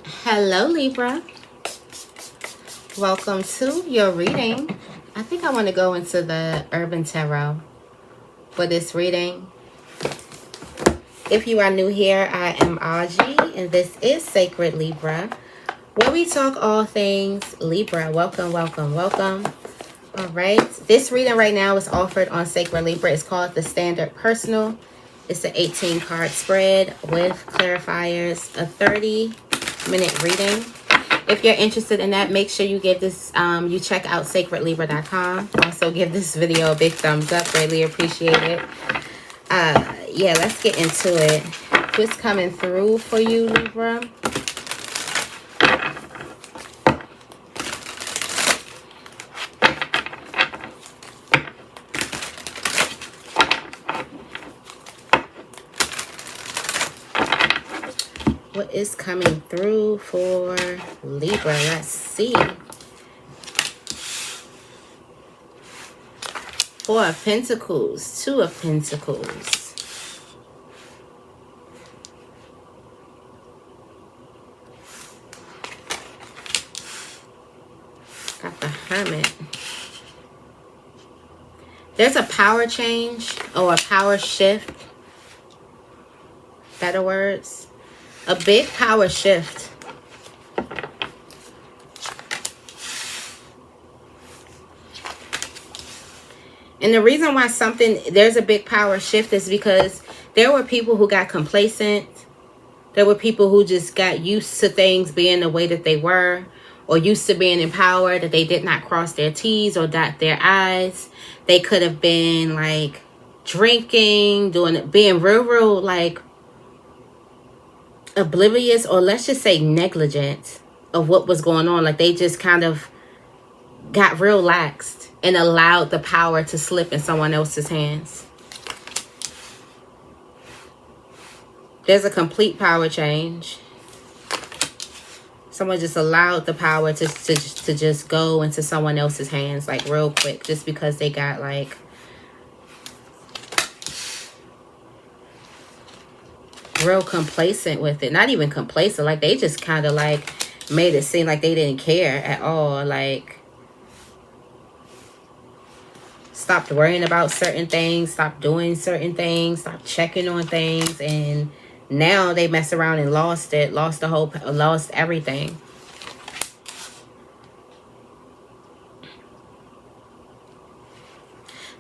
Hello, Libra. Welcome to your reading. I think I want to go into the Urban Tarot for this reading. If you are new here, I am Auji, and this is Sacred Libra, where we talk all things Libra. Welcome, welcome, welcome. All right. This reading right now is offered on Sacred Libra. It's called the Standard Personal. It's an 18-card spread with clarifiers, a 30-minute reading. If you're interested in that, make sure you give this, you check out sacredlibra.com. Also give this video a big thumbs up. Greatly appreciate it. Yeah, let's get into it. What's coming through for you, Libra? What is coming through for Libra? Let's see. Four of Pentacles, Two of Pentacles. Got the Hermit. There's a power change or a power shift. Better words. A big power shift. And the reason why there's a big power shift is because there were people who got complacent. There were people who just got used to things being the way that they were, or used to being in power, that they did not cross their T's or dot their I's. They could have been like drinking, being real like oblivious, or let's just say negligent of what was going on. Like they just kind of got real laxed and allowed the power to slip in someone else's hands. There's a complete power change. Someone just allowed the power to just go into someone else's hands like real quick, just because they got like real complacent with it. Not even complacent, like they just kind of like made it seem like they didn't care at all. Like stopped worrying about certain things, stopped doing certain things, stopped checking on things, and now they mess around and lost it, lost everything.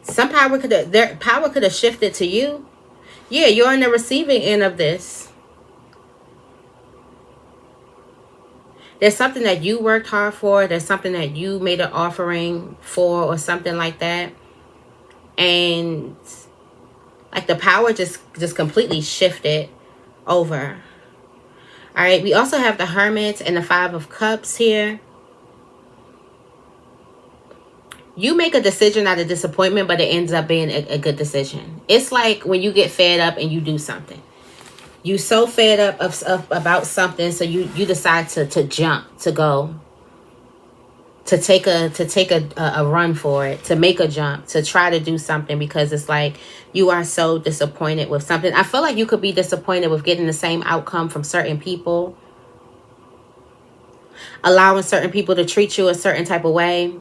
Their power could have shifted to you. Yeah, you're on the receiving end of this. There's something that you worked hard for. There's something that you made an offering for or something like that. And like the power just completely shifted over. All right, we also have the Hermit and the Five of Cups here. You make a decision out of disappointment, but it ends up being a good decision. It's like when you get fed up and you do something. You so fed up about something, so you decide to jump, to go, to take a run for it, to make a jump, to try to do something, because it's like you are so disappointed with something. I feel like you could be disappointed with getting the same outcome from certain people, allowing certain people to treat you a certain type of way.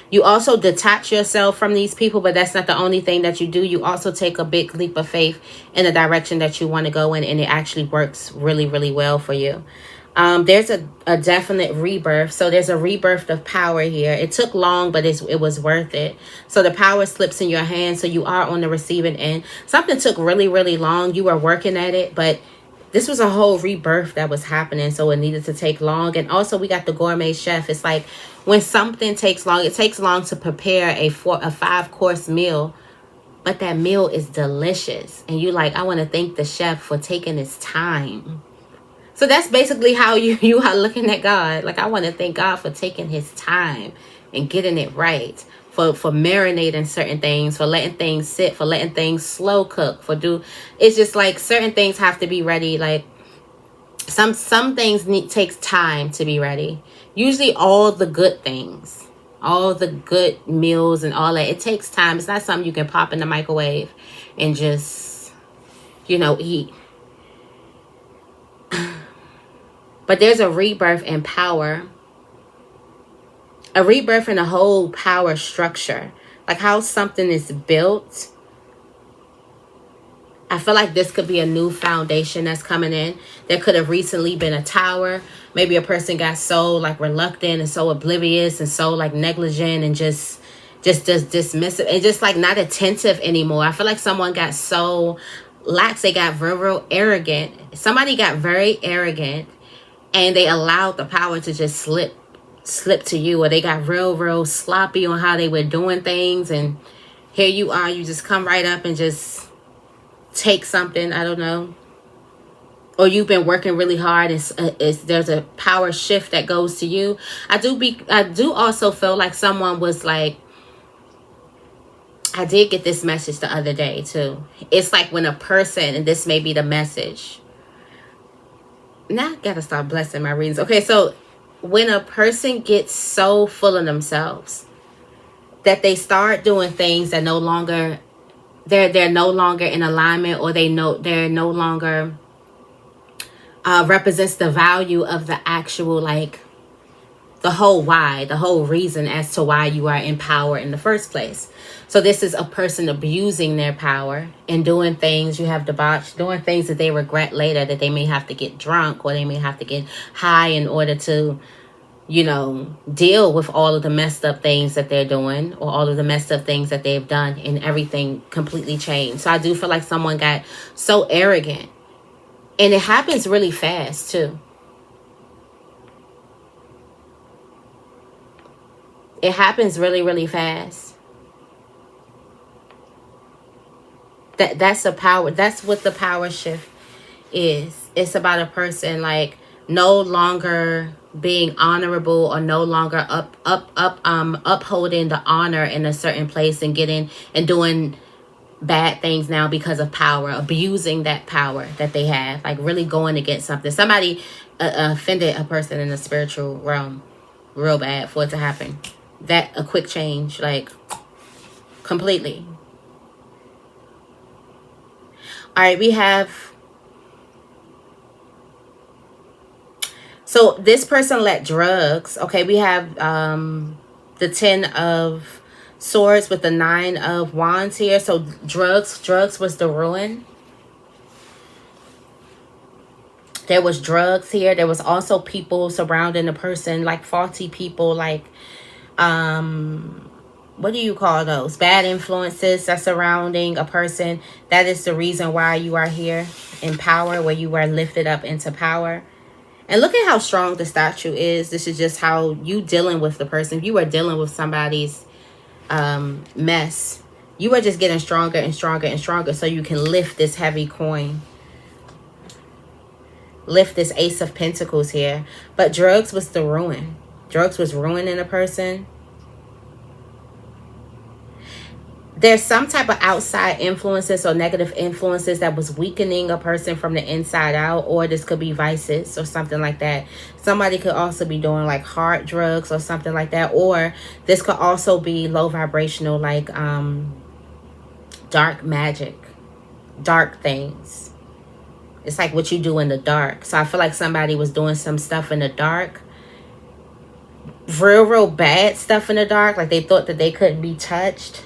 You also detach yourself from these people, but that's not the only thing that you do. You also take a big leap of faith in the direction that you want to go in, and it actually works really, really well for you. There's a definite rebirth. So there's a rebirth of power here. It took long, but it was worth it. So the power slips in your hand, so you are on the receiving end. Something took really, really long. You were working at it, but this was a whole rebirth that was happening, so it needed to take long. And also we got the gourmet chef. It's like when something takes long, it takes long to prepare a 5-course meal, but that meal is delicious. And you like, I want to thank the chef for taking his time. So that's basically how you are looking at God. Like, I want to thank God for taking his time and getting it right. For marinating certain things, for letting things sit, for letting things slow cook, it's just like certain things have to be ready. Like some things takes time to be ready. Usually all the good things, all the good meals and all that, it takes time. It's not something you can pop in the microwave and just You know, but there's a rebirth in power, a rebirth in the whole power structure, like how something is built. I feel like this could be a new foundation that's coming in. There could have recently been a tower. Maybe a person got so like reluctant and so oblivious and so like negligent and just dismissive and just like not attentive anymore. I feel like someone got so lax. They got real arrogant. Somebody got very arrogant and they allowed the power to just slip to you, or they got real sloppy on how they were doing things, and here you are, you just come right up and just take something. I don't know, or you've been working really hard. There's a power shift that goes to you. I do also feel like someone was like, I did get this message the other day too. It's like when a person, and this may be the message, now I gotta start blessing my readings. Okay, so when a person gets so full of themselves that they start doing things that no longer, they're no longer in alignment, or they're no longer represents the value of the actual, like the whole why, the whole reason as to why you are in power in the first place. So this is a person abusing their power and doing things, you have debauched, doing things that they regret later, that they may have to get drunk or they may have to get high in order to, you know, deal with all of the messed up things that they're doing, or all of the messed up things that they've done, and everything completely changed. So I do feel like someone got so arrogant, and it happens really fast too. It happens really fast. That's the power. That's what the power shift is. It's about a person like no longer being honorable, or no longer upholding the honor in a certain place, and getting and doing bad things now because of power, abusing that power that they have, like really going against something. Somebody offended a person in the spiritual realm real bad for it to happen. That a quick change, like completely. All right, we have, so this person let drugs. Okay, we have the 10 of Swords with the 9 of Wands here. So drugs was the ruin. There was drugs here. There was also people surrounding the person, like faulty people, like what do you call those? Bad influences that's surrounding a person. That is the reason why you are here in power, where you are lifted up into power. And look at how strong the statue is. This is just how you dealing with the person. If you are dealing with somebody's mess, you are just getting stronger and stronger and stronger, so you can lift this heavy coin. Lift this Ace of Pentacles here. But drugs was the ruin. Drugs was ruining a person. There's some type of outside influences or negative influences that was weakening a person from the inside out, or this could be vices or something like that. Somebody could also be doing like hard drugs or something like that, or this could also be low vibrational, like dark magic, dark things. It's like what you do in the dark. So I feel like somebody was doing some stuff in the dark, real bad stuff in the dark, like they thought that they couldn't be touched.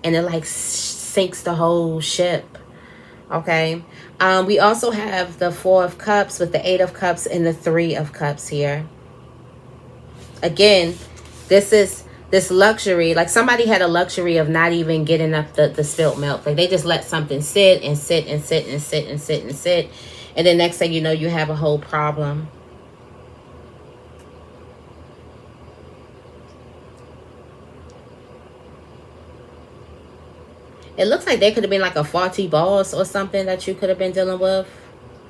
And it like sinks the whole ship. Okay. We also have the 4 of Cups with the 8 of Cups and the 3 of Cups here. Again, this is this luxury. Like somebody had a luxury of not even getting up the spilt milk. Like they just let something sit and sit and sit and sit and sit and sit. And then next thing you know, you have a whole problem. It looks like there could have been like a faulty boss or something that you could have been dealing with.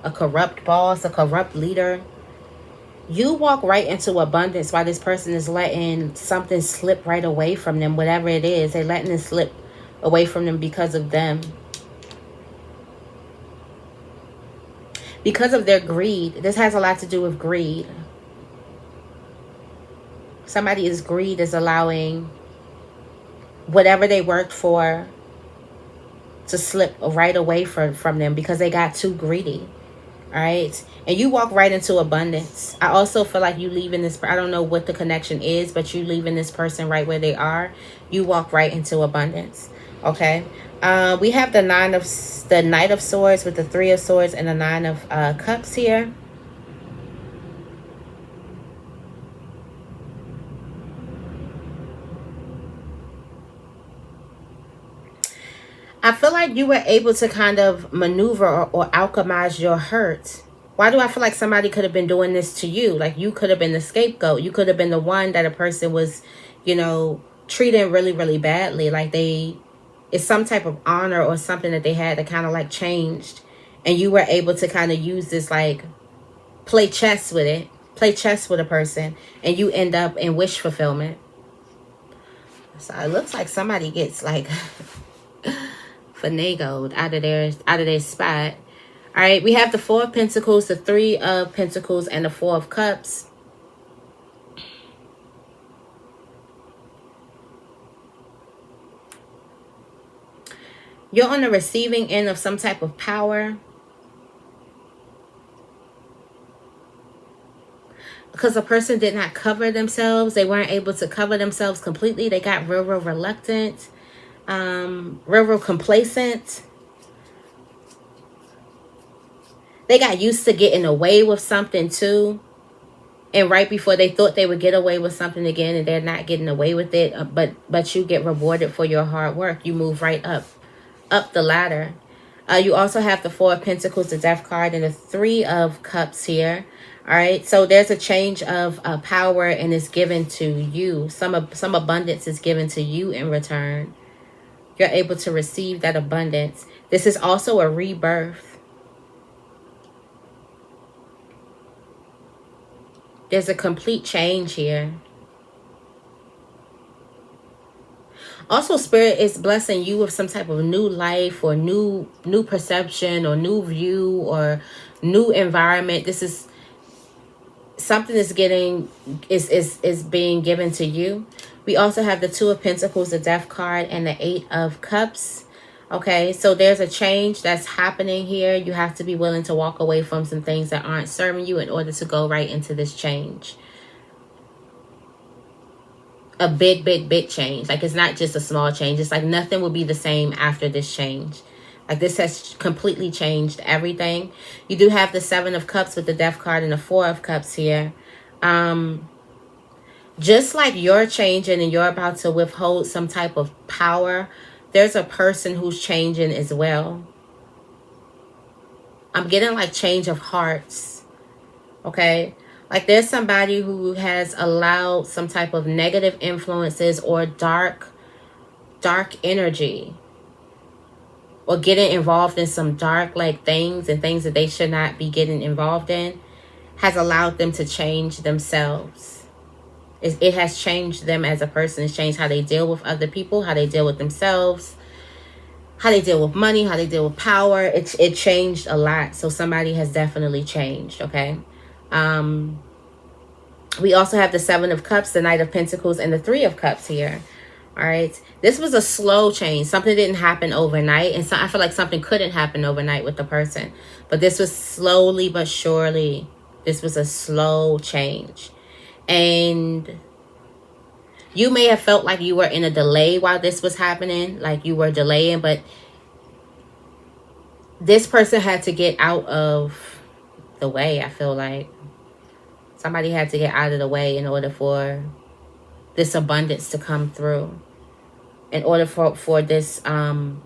A corrupt boss, a corrupt leader. You walk right into abundance while this person is letting something slip right away from them. Whatever it is, they're letting it slip away from them because of them. Because of their greed. This has a lot to do with greed. Somebody's greed is allowing whatever they worked for to slip right away from them because they got too greedy. All right. And you walk right into abundance. I also feel like you leaving this, I don't know what the connection is, but you leaving this person right where they are. You walk right into abundance. Okay. We have the Knight of Swords with the Three of Swords and the Nine of Cups here. I feel like you were able to kind of maneuver or alchemize your hurt. Why do I feel like somebody could have been doing this to you? Like you could have been the scapegoat. You could have been the one that a person was, you know, treating really, really badly. Like it's some type of honor or something that they had that kind of like changed. And you were able to kind of use this, like play chess with it. Play chess with a person. And you end up in wish fulfillment. So it looks like somebody gets like finagled out of their spot. All right, we have the Four of Pentacles, the Three of Pentacles, and the Four of Cups. You're on the receiving end of some type of power. Because a person did not cover themselves. They weren't able to cover themselves completely. They got real reluctant, real complacent. They got used to getting away with something too. And right before they thought they would get away with something again, and they're not getting away with it, but you get rewarded for your hard work. You move right up the ladder. You also have the Four of Pentacles, the Death card, and the Three of Cups here. All right, so there's a change of power, and it's given to you. Some abundance is given to you in return. You're able to receive that abundance. This is also a rebirth. There's a complete change here. Also, Spirit is blessing you with some type of new life or new perception or new view or new environment. This is something that's is being given to you. We also have the Two of Pentacles, the Death card, and the Eight of Cups. Okay, so there's a change that's happening here. You have to be willing to walk away from some things that aren't serving you in order to go right into this change. A big change. Like it's not just a small change. It's like nothing will be the same after this change. Like this has completely changed everything. You do have the Seven of Cups with the Death card and the Four of Cups here. Just like you're changing and you're about to withhold some type of power, there's a person who's changing as well. I'm getting like change of hearts. Okay. Like there's somebody who has allowed some type of negative influences or dark energy, or getting involved in some dark like things and things that they should not be getting involved in, has allowed them to change themselves. It has changed them as a person. It's changed how they deal with other people, how they deal with themselves, how they deal with money, how they deal with power. It changed a lot. So somebody has definitely changed, okay? We also have the Seven of Cups, the Knight of Pentacles, and the Three of Cups here. All right. This was a slow change. Something didn't happen overnight. And so I feel like something couldn't happen overnight with the person. But this was slowly but surely. This was a slow change. And you may have felt like you were in a delay while this was happening. Like you were delaying. But this person had to get out of the way, I feel like. Somebody had to get out of the way in order for this abundance to come through. In order for this, I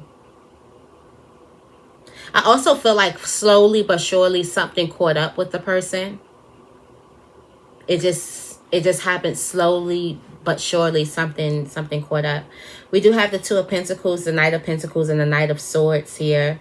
also feel like slowly but surely something caught up with the person. It just happened slowly but surely. Something caught up. We do have the Two of Pentacles, the Knight of Pentacles, and the Knight of Swords here.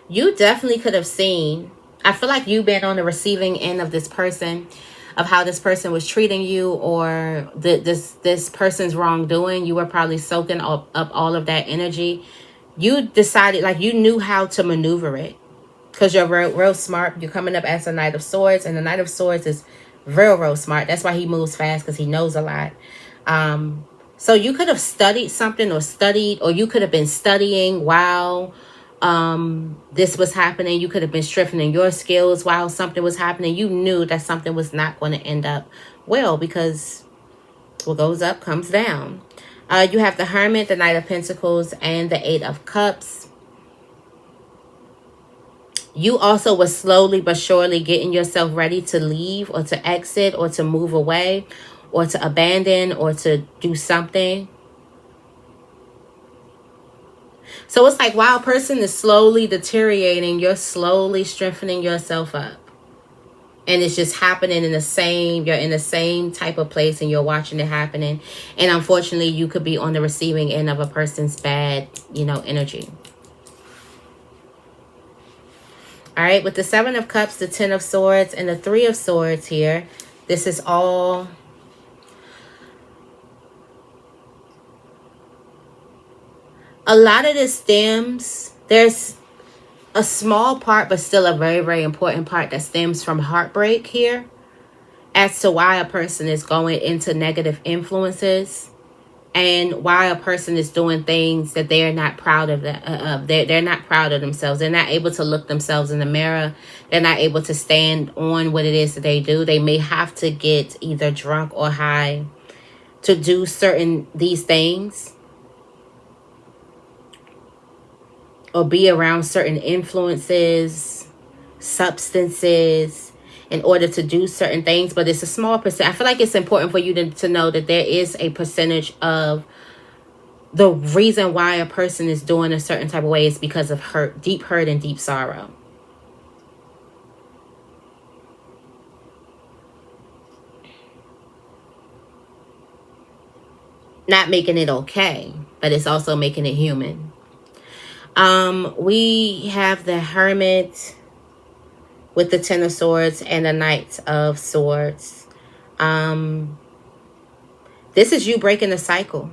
You definitely could have seen, I feel like you've been on the receiving end of this person, of how this person was treating you, or this person's wrongdoing. You were probably soaking up all of that energy. You decided, like you knew how to maneuver it, because you're real smart. You're coming up as a Knight of Swords, and the Knight of Swords is real smart. That's why he moves fast, because he knows a lot. So you could have studied something or you could have been studying while this was happening. You could have been strengthening your skills while something was happening. You knew that something was not going to end up well, because what goes up comes down. You have the Hermit, the Knight of Pentacles, and the Eight of Cups. You also were slowly but surely getting yourself ready to leave or to exit or to move away or to abandon or to do something. So it's like while a person is slowly deteriorating, you're slowly strengthening yourself up. And it's just happening in the same, you're in the same type of place and you're watching it happening. And unfortunately, you could be on the receiving end of a person's bad, energy. All right, with the Seven of Cups, the Ten of Swords, and the Three of Swords here, this is all... A lot of this stems, there's a small part, but still a very, very important part that stems from heartbreak here as to why a person is going into negative influences and why a person is doing things that they're not proud of. They're not proud of themselves. They're not able to look themselves in the mirror. They're not able to stand on what it is that they do. They may have to get either drunk or high to do these things, or be around certain influences, substances, in order to do certain things. But it's a small percent. I feel like it's important for you to know that there is a percentage of the reason why a person is doing a certain type of way is because of deep hurt and deep sorrow. Not making it okay, but it's also making it human. We have the Hermit with the Ten of Swords and the Knight of Swords. This is you breaking the cycle.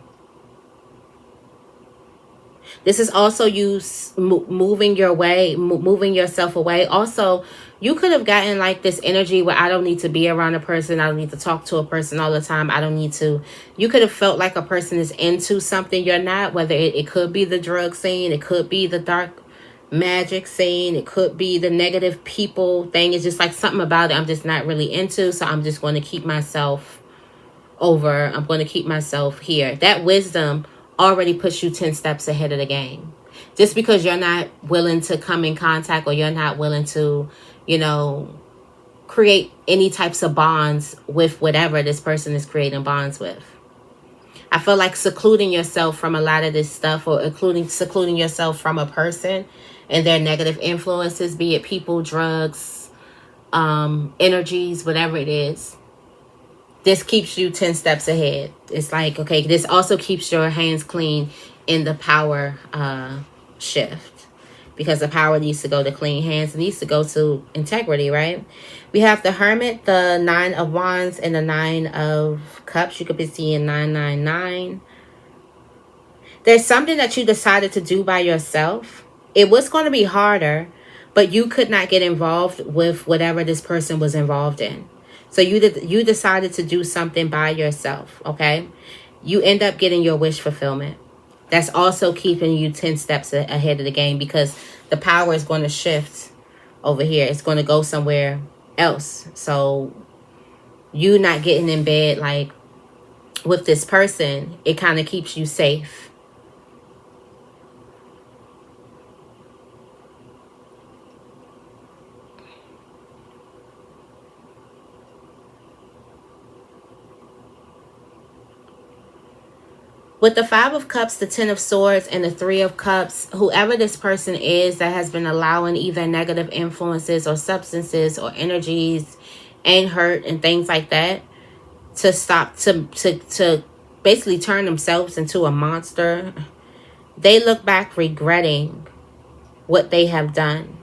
This is also you moving yourself away. Also, you could have gotten like this energy where I don't need to be around a person. I don't need to talk to a person all the time. I don't need to. You could have felt like a person is into something you're not, whether it could be the drug scene. It could be the dark magic scene. It could be the negative people thing. It's just like something about it I'm just not really into. So I'm just going to keep myself over. I'm going to keep myself here. That wisdom already puts you 10 steps ahead of the game. Just because you're not willing to come in contact or you're not willing to, create any types of bonds with whatever this person is creating bonds with. I feel like secluding yourself from a lot of this stuff, or secluding yourself from a person and their negative influences, be it people, drugs, energies, whatever it is. This keeps you 10 steps ahead. It's like, okay, this also keeps your hands clean in the power shift. Because the power needs to go to clean hands. It needs to go to integrity, right? We have the Hermit, the Nine of Wands, and the Nine of Cups. You could be seeing 999. There's something that you decided to do by yourself. It was going to be harder, but you could not get involved with whatever this person was involved in. So you decided to do something by yourself, okay? You end up getting your wish fulfillment. That's also keeping you 10 steps ahead of the game, because the power is going to shift over here. It's going to go somewhere else. So you not getting in bed like with this person, it kind of keeps you safe. With the Five of Cups, the Ten of Swords, and the Three of Cups, whoever this person is that has been allowing either negative influences or substances or energies and hurt and things like that to stop, to basically turn themselves into a monster, they look back regretting what they have done.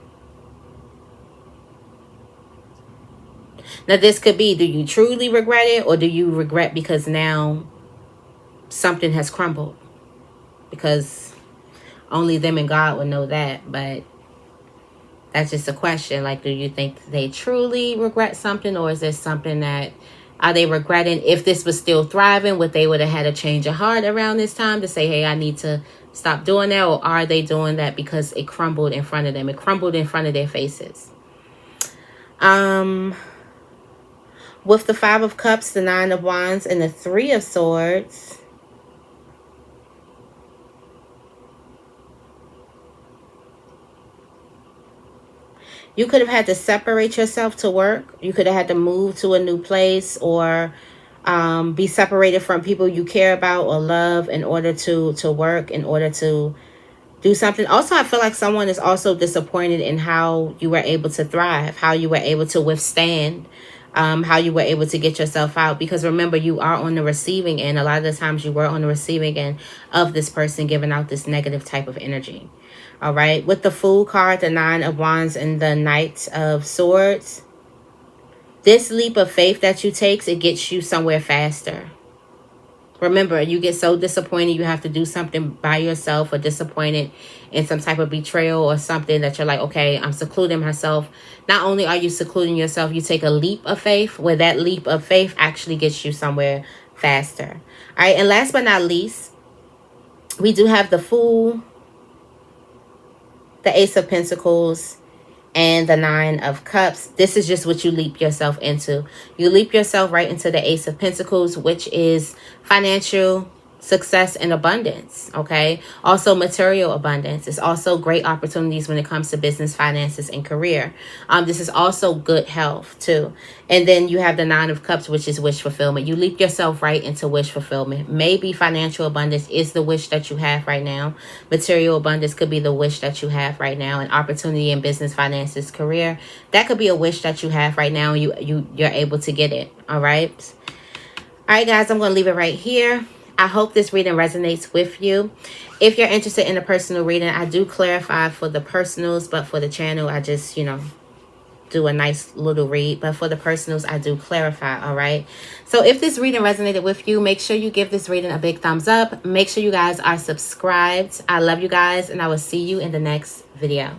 Now, this could be, do you truly regret it, or do you regret because now something has crumbled? Because only them and God would know that. But that's just a question. Like, do you think they truly regret something, or is there something that Are they regretting? If this was still thriving, would they would have had a change of heart around this time to say, hey, I need to stop doing that? Or are they doing that because it crumbled in front of them? It crumbled in front of their faces. With the Five of Cups, the Nine of Wands, and the Three of Swords, you could have had to separate yourself to work. You could have had to move to a new place, or be separated from people you care about or love in order to work, in order to do something. Also, I feel like someone is also disappointed in how you were able to thrive, how you were able to withstand, how you were able to get yourself out. Because remember, you are on the receiving end. A lot of the times you were on the receiving end of this person giving out this negative type of energy. All right. With the Fool card, the Nine of Wands, and the Knight of Swords, this leap of faith that you take, it gets you somewhere faster. Remember, you get so disappointed you have to do something by yourself, or disappointed in some type of betrayal or something, that you're like, okay, I'm secluding myself. Not only are you secluding yourself, you take a leap of faith, where that leap of faith actually gets you somewhere faster. All right, and last but not least, we do have the Fool, the Ace of Pentacles, and the Nine of Cups. This is just what you leap yourself into. You leap yourself right into the Ace of Pentacles, which is financial success and abundance, okay? Also material abundance. It's also great opportunities when it comes to business, finances, and career. This is also good health too. And then you have the Nine of Cups, which is wish fulfillment. You leap yourself right into wish fulfillment. Maybe financial abundance is the wish that you have right now. Material abundance could be the wish that you have right now. An opportunity in business, finances, career, that could be a wish that you have right now. You're able to get it. All right. All right, guys, I'm going to leave it right here. I hope this reading resonates with you. If you're interested in a personal reading, I do clarify for the personals, but for the channel, I just, do a nice little read. But for the personals, I do clarify, all right? So if this reading resonated with you, make sure you give this reading a big thumbs up. Make sure you guys are subscribed. I love you guys, and I will see you in the next video.